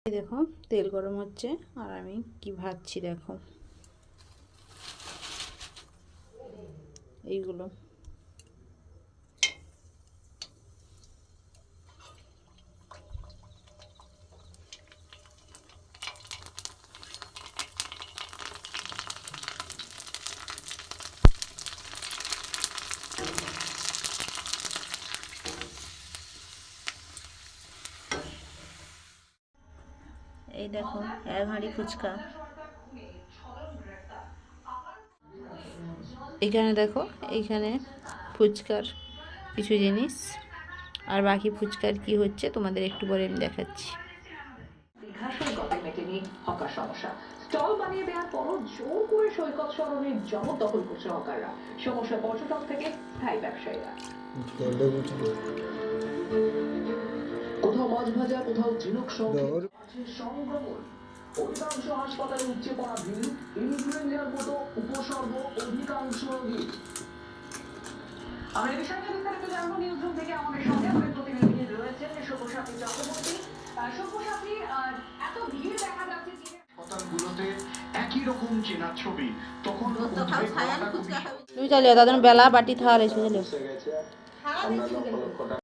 এই দেখো তেল গরম হচ্ছে আর আমি কি ভাজছি দেখো এইগুলো। এই দেখো এক হাঁড়ি ফুচকা। এখানে দেখো এইখানে ফুচকার কিছু জিনিস আর বাকি ফুচকার কি হচ্ছে তোমাদের একটু পরে আমি দেখাচ্ছি। স্টল বানিয়ে দেওয়ার পরও জোর করে সৈকত সরণির জবরদখল করছে হকাররা। সমস্যা পর্যটক থেকে স্থায়ী ব্যবসায়ীরা। কোথাও মাছ ভাজা, কোথাও ঝিনুক সংক্রমণ। অধিকাংশ হাসপাতালে উপচে পড়া ভিড়, ইনফ্লুয়েঞ্জার মতো উপসর্গ অধিকাংশ রোগী। আমরা এই বিষয়টা বিস্তারিত জানবো নিউজরুম থেকে। আমাদের সঙ্গে আমাদের প্রতিনিধি রয়েছেন সব্যসাচী চক্রবর্তী। সব্যসাচী, এত ভিড় দেখা যাচ্ছে হাসপাতালগুলোতে একই রকম চেনা ছবি। তখন তুমি চালিয়ে দাদা বেলা বাটি থালে